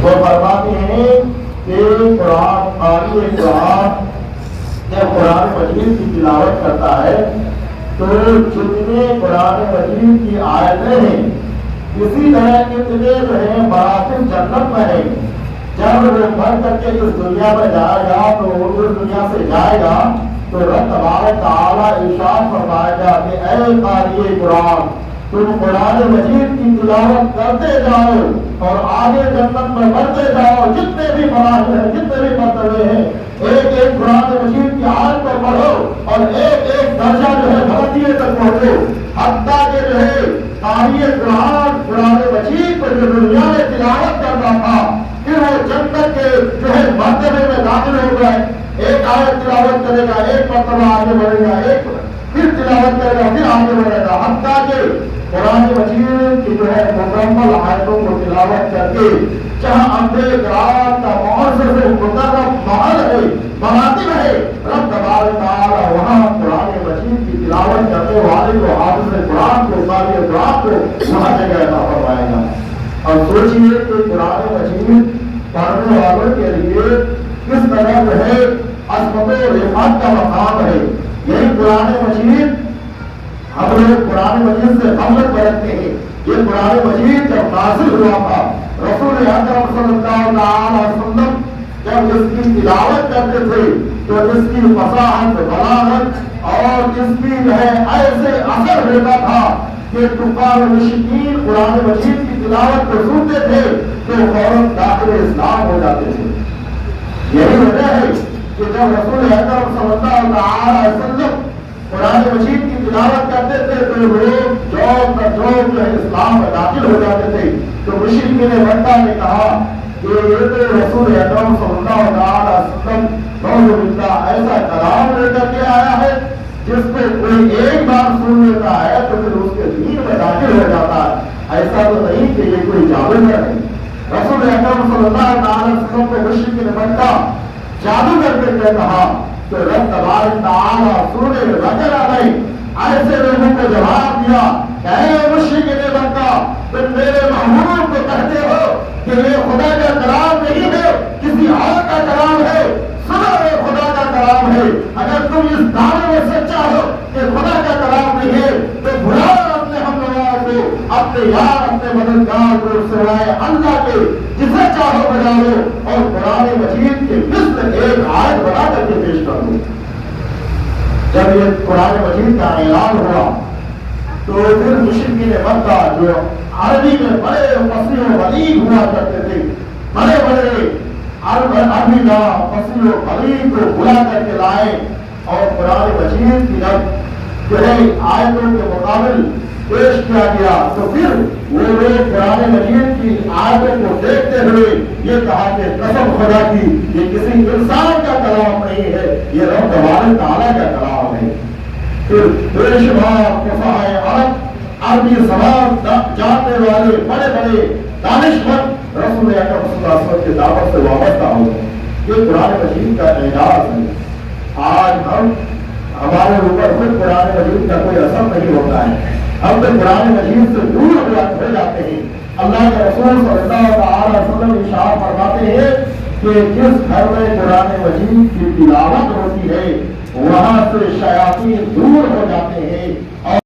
وہ فرماتے ہیں کہ قاری قرآن جب قرآن مجید کی تلاوت کرتا ہے تو جتنے قرآن مجید کی آیتیں ہیں اسی طرح کتنے جو ہیں مراتب جنت میں ہیں. جب وہ بڑھ کر کے اس دنیا میں جائے گا تو اس دنیا سے جائے گا تو رب تبارک تعالیٰ ارشاد فرمائے گا کہ اے قاری قرآن تم قرآن مجید کی تلاوت کرتے جاؤ اور آگے جنت میں بڑھتے جاؤ. جتنے بھی مراحل ہیں جتنے بھی مرتبے ہیں ایک ایک قرآن مجید کی آیت پر پڑھو اور ایک ایک درجہ جو ہے بلندی تک پہنچو. حتیٰ کہ جو ہے قاری قرآن مجید پر جو دنیا میں تلاوت کرتا تھا پھر وہ جنت کے جو ہے مرتبے میں داخل ہو گئے. ایک آیت تلاوت کرے گا ایک مرتبہ آگے بڑھے گا ایک پھر تلاوت کرے گا پھر آگے بڑھے گا. حتیٰ کہ قرآن مجید کی جو ہے مکمل آیتوں کو تلاوت کر کے جہاں انبیاء کرام کا معزز مقرب محل ہے مراتب ہے رب تبارک تعالیٰ وہاں قرآن مجید کی تلاوت کرنے والے کو حافظ قرآن کو قاری قرآن کو وہاں جگہ عطا فرمائے گا. اور سوچیے کہ قرآن مجید پڑھنے والوں کے لیے کس طرح جو ہے عظمت و رفعت کا مقام ہے. یہی قرآن مجید ہم لوگ قرآن مجید سے غفلت برتتے ہیں. یہ قرآن مجید جب نازل ہوا تھا رسول اکرم صلی اللہ علیہ وسلم جب اس کی تلاوت کرتے تھے تو اس کی فصاحت بلاغت اور اس کی جو ہے ایسے اثر ہوتا تھا کہ کفار مشرکین قرآن مجید کی تلاوت کو سنتے تھے تو فوراً داخل اسلام ہو جاتے تھے. یہی وجہ ہے کہ جب رسول اکرم صلی اللہ علیہ وسلم قرآن مجید کی تلاوت کرتے تھے تو لوگ جوب جو ہے اسلام میں داخل ہو جاتے تھے. تو مشرکین مکہ نے کہا کہ یہ تو رسول اکرم صلی اللہ علیہ وسلم نعوذ باللہ ایسا کلام لے کر کے آیا ہے جس کو کوئی ایک بار سن لیتا ہے تو پھر اس کے دین میں داخل ہو جاتا ہے. ایسا تو نہیں کہ یہ کوئی جادوگر ہے. رسول اکرم صلی اللہ علیہ وسلم کو مشرکین مکہ جادوگر کر کہا تو رب تبارک تعالیٰ سورہ بقرہ میں ایسے لوگوں کو جواب دیا کہ اے مشرکین مکہ تم میرے محبوب کو کہتے ہو کہ یہ خدا کا کلام نہیں ہے کسی اور کا کلام ہے. سنو یہ خدا کا کلام ہے. اگر تم اس دعوے میں سچا ہو کہ خدا کا کلام نہیں ہے تو بلاؤ اپنے ہم لوگوں کو اپنے یار اپنے مددگار کو سوائے اللہ کے جسے چاہو بجا لو اور قرآن مجید کے مثل ایک آیت بنا کر کے پیش کر دو. جب یہ قرآن مجید کا اعلان ہوا تو پھر مشرکین مکہ جو عربی میں بڑے فصیح و بلیغ ہوا کرتے تھے بڑے بڑے عربی کا فصیح و بلیغ کو بلا کر کے لائے اور قرآن مجید کی جب جو ہے آیتوں کے مقابل پیش کیا گیا تو پھر وہ لوگ قرآن مجید کی آیتوں کو دیکھتے ہوئے یہ کہا کہ قسم خدا کی یہ کسی انسان کا کلام نہیں ہے یہ رب تبارک تعالیٰ کا کلام ہے. پھر بے شمار فصاحۂ عرب عربی زبان جاننے والے بڑے بڑے دانشمند رسول اکرم صلی اللہ علیہ وسلم کی دعوت سے وابستہ ہو گئے. یہ قرآن مجید کا اعجاز ہے. آج ہم ہمارے اوپر خود قرآن مجید کا کوئی اثر نہیں ہوتا ہے. ہم تو قرآن مجید سے دور ہو جاتے ہیں. اللہ کے رسول صلی اللہ علیہ وسلم ارشاد فرماتے ہیں کہ جس گھر میں قرآن مجید کی تلاوت ہوتی ہے وہاں سے شیاطین دور ہو جاتے ہیں.